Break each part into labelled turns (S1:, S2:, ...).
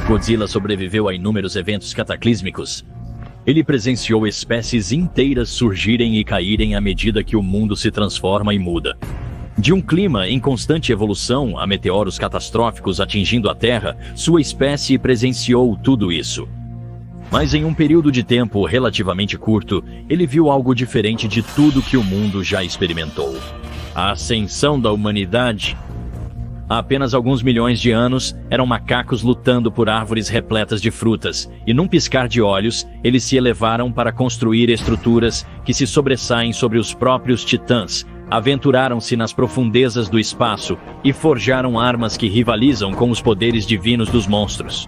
S1: Godzilla sobreviveu a inúmeros eventos cataclísmicos. Ele presenciou espécies inteiras surgirem e caírem à medida que o mundo se transforma e muda. De um clima em constante evolução a meteoros catastróficos atingindo a Terra, sua espécie presenciou tudo isso. Mas em um período de tempo relativamente curto, ele viu algo diferente de tudo que o mundo já experimentou. A ascensão da humanidade. Há apenas alguns milhões de anos, eram macacos lutando por árvores repletas de frutas, e num piscar de olhos, eles se elevaram para construir estruturas que se sobressaem sobre os próprios titãs, aventuraram-se nas profundezas do espaço e forjaram armas que rivalizam com os poderes divinos dos monstros.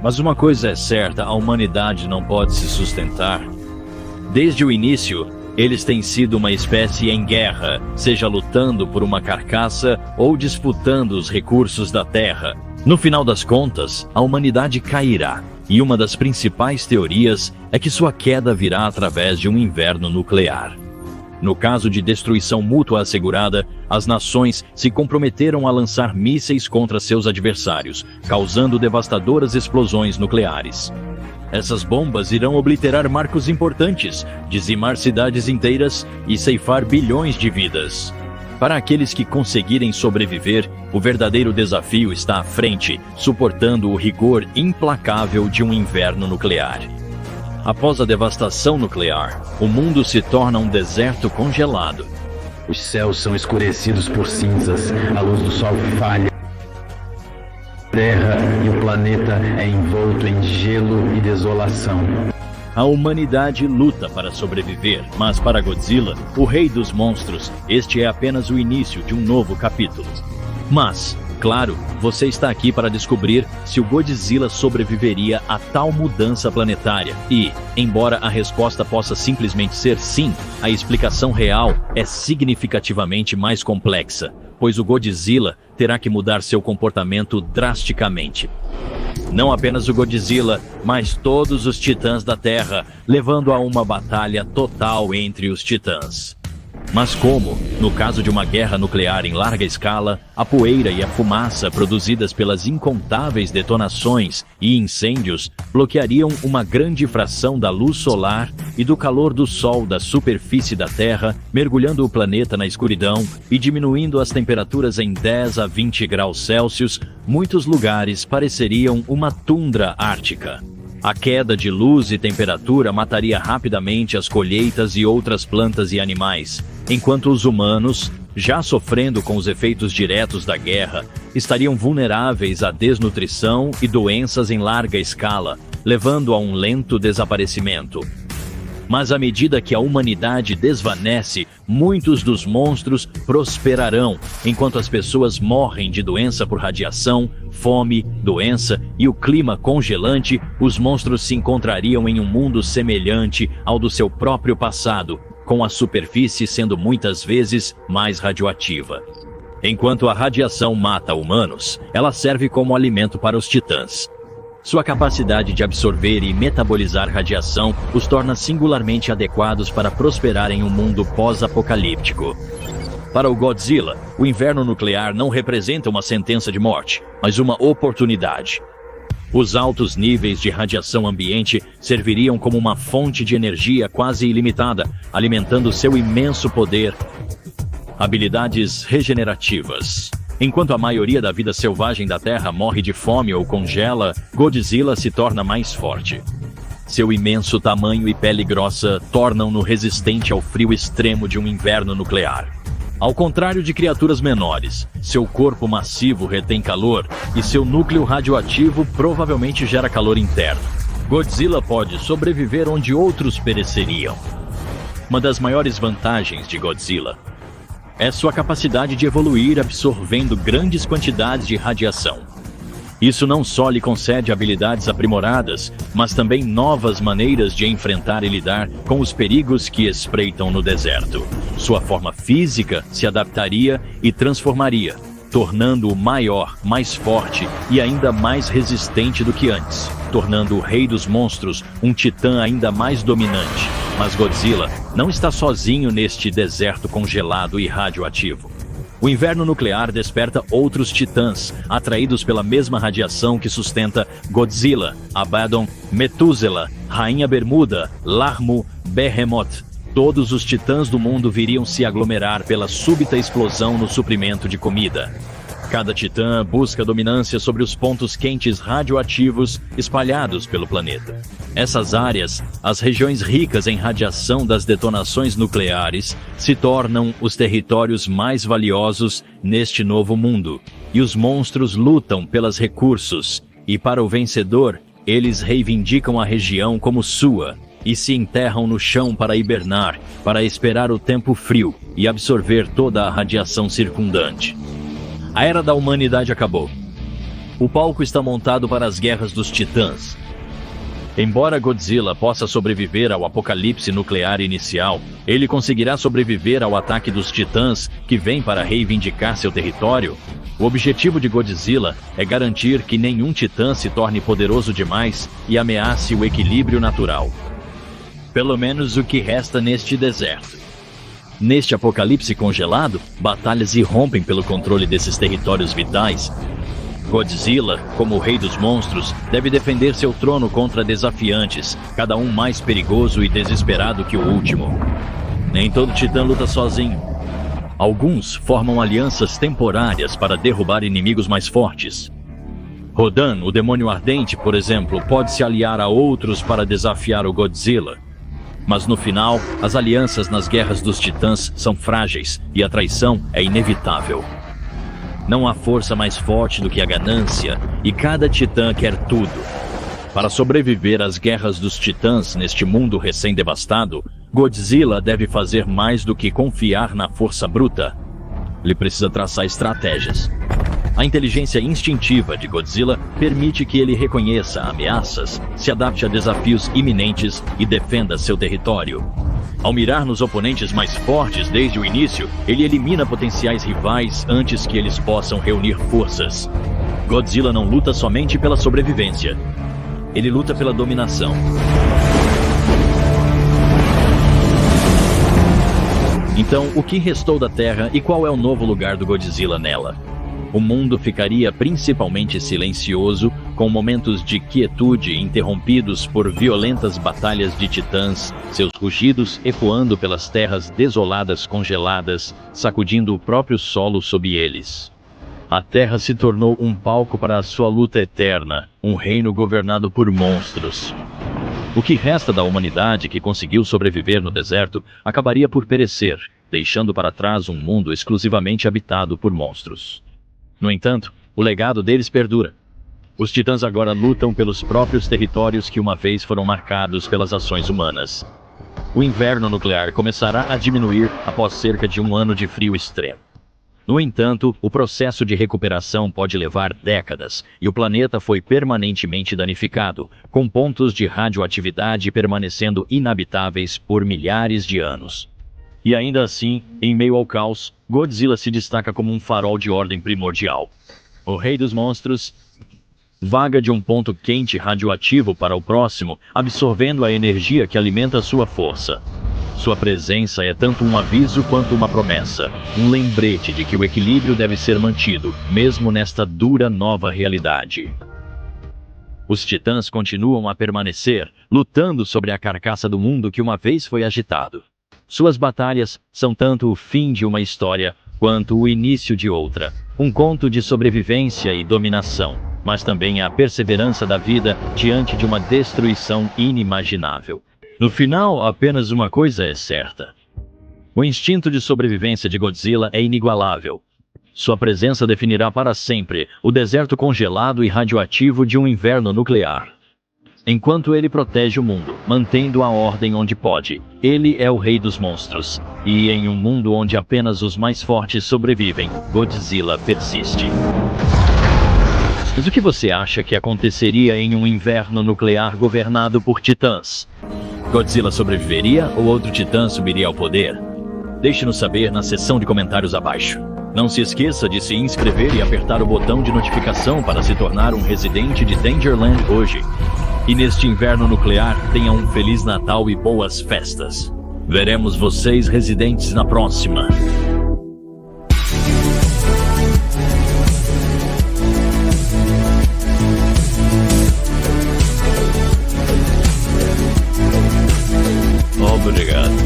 S1: Mas uma coisa é certa, a humanidade não pode se sustentar. Desde o início, eles têm sido uma espécie em guerra, seja lutando por uma carcaça ou disputando os recursos da Terra. No final das contas, a humanidade cairá, e uma das principais teorias é que sua queda virá através de um inverno nuclear. No caso de destruição mútua assegurada, as nações se comprometeram a lançar mísseis contra seus adversários, causando devastadoras explosões nucleares. Essas bombas irão obliterar marcos importantes, dizimar cidades inteiras e ceifar bilhões de vidas. Para aqueles que conseguirem sobreviver, o verdadeiro desafio está à frente, suportando o rigor implacável de um inverno nuclear. Após a devastação nuclear, o mundo se torna um deserto congelado.
S2: Os céus são escurecidos por cinzas, a luz do sol falha. A Terra e o planeta é envolto em gelo e desolação.
S1: A humanidade luta para sobreviver, mas para Godzilla, o rei dos monstros, este é apenas o início de um novo capítulo. Mas, claro, você está aqui para descobrir se o Godzilla sobreviveria a tal mudança planetária. E, embora a resposta possa simplesmente ser sim, a explicação real é significativamente mais complexa, pois o Godzilla terá que mudar seu comportamento drasticamente. Não apenas o Godzilla, mas todos os titãs da Terra, levando a uma batalha total entre os titãs. Mas como, no caso de uma guerra nuclear em larga escala, a poeira e a fumaça produzidas pelas incontáveis detonações e incêndios bloqueariam uma grande fração da luz solar e do calor do Sol da superfície da Terra, mergulhando o planeta na escuridão e diminuindo as temperaturas em 10 a 20 graus Celsius, muitos lugares pareceriam uma tundra ártica. A queda de luz e temperatura mataria rapidamente as colheitas e outras plantas e animais, enquanto os humanos, já sofrendo com os efeitos diretos da guerra, estariam vulneráveis à desnutrição e doenças em larga escala, levando a um lento desaparecimento. Mas à medida que a humanidade desvanece, muitos dos monstros prosperarão, enquanto as pessoas morrem de doença por radiação, fome, doença e o clima congelante, os monstros se encontrariam em um mundo semelhante ao do seu próprio passado, com a superfície sendo muitas vezes mais radioativa. Enquanto a radiação mata humanos, ela serve como alimento para os titãs. Sua capacidade de absorver e metabolizar radiação os torna singularmente adequados para prosperar em um mundo pós-apocalíptico. Para o Godzilla, o inverno nuclear não representa uma sentença de morte, mas uma oportunidade. Os altos níveis de radiação ambiente serviriam como uma fonte de energia quase ilimitada, alimentando seu imenso poder. Habilidades regenerativas. Enquanto a maioria da vida selvagem da Terra morre de fome ou congela, Godzilla se torna mais forte. Seu imenso tamanho e pele grossa tornam-no resistente ao frio extremo de um inverno nuclear. Ao contrário de criaturas menores, seu corpo massivo retém calor e seu núcleo radioativo provavelmente gera calor interno. Godzilla pode sobreviver onde outros pereceriam. Uma das maiores vantagens de Godzilla é sua capacidade de evoluir absorvendo grandes quantidades de radiação. Isso não só lhe concede habilidades aprimoradas, mas também novas maneiras de enfrentar e lidar com os perigos que espreitam no deserto. Sua forma física se adaptaria e transformaria, tornando-o maior, mais forte e ainda mais resistente do que antes, tornando o rei dos monstros um titã ainda mais dominante. Mas Godzilla não está sozinho neste deserto congelado e radioativo. O inverno nuclear desperta outros titãs, atraídos pela mesma radiação que sustenta Godzilla, Abaddon, Methuselah, Rainha Bermuda, Larmu, Behemoth. Todos os titãs do mundo viriam se aglomerar pela súbita explosão no suprimento de comida. Cada titã busca dominância sobre os pontos quentes radioativos espalhados pelo planeta. Essas áreas, as regiões ricas em radiação das detonações nucleares, se tornam os territórios mais valiosos neste novo mundo. E os monstros lutam pelos recursos, e para o vencedor, eles reivindicam a região como sua, e se enterram no chão para hibernar, para esperar o tempo frio e absorver toda a radiação circundante. A era da humanidade acabou. O palco está montado para as guerras dos titãs. Embora Godzilla possa sobreviver ao apocalipse nuclear inicial, ele conseguirá sobreviver ao ataque dos titãs que vêm para reivindicar seu território. O objetivo de Godzilla é garantir que nenhum titã se torne poderoso demais e ameace o equilíbrio natural. Pelo menos o que resta neste deserto. Neste apocalipse congelado, batalhas irrompem pelo controle desses territórios vitais. Godzilla, como o rei dos monstros, deve defender seu trono contra desafiantes, cada um mais perigoso e desesperado que o último. Nem todo titã luta sozinho. Alguns formam alianças temporárias para derrubar inimigos mais fortes. Rodan, o demônio ardente, por exemplo, pode se aliar a outros para desafiar o Godzilla. Mas no final, as alianças nas guerras dos titãs são frágeis e a traição é inevitável. Não há força mais forte do que a ganância, e cada titã quer tudo. Para sobreviver às guerras dos titãs neste mundo recém-devastado, Godzilla deve fazer mais do que confiar na força bruta. Ele precisa traçar estratégias. A inteligência instintiva de Godzilla permite que ele reconheça ameaças, se adapte a desafios iminentes e defenda seu território. Ao mirar nos oponentes mais fortes desde o início, ele elimina potenciais rivais antes que eles possam reunir forças. Godzilla não luta somente pela sobrevivência. Ele luta pela dominação. Então, o que restou da Terra e qual é o novo lugar do Godzilla nela? O mundo ficaria principalmente silencioso, com momentos de quietude interrompidos por violentas batalhas de titãs, seus rugidos ecoando pelas terras desoladas congeladas, sacudindo o próprio solo sob eles. A Terra se tornou um palco para a sua luta eterna, um reino governado por monstros. O que resta da humanidade que conseguiu sobreviver no deserto acabaria por perecer, deixando para trás um mundo exclusivamente habitado por monstros. No entanto, o legado deles perdura. Os titãs agora lutam pelos próprios territórios que uma vez foram marcados pelas ações humanas. O inverno nuclear começará a diminuir após cerca de um ano de frio extremo. No entanto, o processo de recuperação pode levar décadas, e o planeta foi permanentemente danificado, com pontos de radioatividade permanecendo inabitáveis por milhares de anos. E ainda assim, em meio ao caos, Godzilla se destaca como um farol de ordem primordial. O rei dos monstros vaga de um ponto quente radioativo para o próximo, absorvendo a energia que alimenta sua força. Sua presença é tanto um aviso quanto uma promessa, um lembrete de que o equilíbrio deve ser mantido, mesmo nesta dura nova realidade. Os titãs continuam a permanecer, lutando sobre a carcaça do mundo que uma vez foi agitado. Suas batalhas são tanto o fim de uma história, quanto o início de outra. Um conto de sobrevivência e dominação, mas também a perseverança da vida diante de uma destruição inimaginável. No final, apenas uma coisa é certa. O instinto de sobrevivência de Godzilla é inigualável. Sua presença definirá para sempre o deserto congelado e radioativo de um inverno nuclear. Enquanto ele protege o mundo, mantendo a ordem onde pode, ele é o rei dos monstros. E em um mundo onde apenas os mais fortes sobrevivem, Godzilla persiste. Mas o que você acha que aconteceria em um inverno nuclear governado por titãs? Godzilla sobreviveria ou outro titã subiria ao poder? Deixe-nos saber na seção de comentários abaixo. Não se esqueça de se inscrever e apertar o botão de notificação para se tornar um residente de Dangerland hoje. E neste inverno nuclear, tenha um Feliz Natal e boas festas. Veremos vocês residentes na próxima. Obrigado.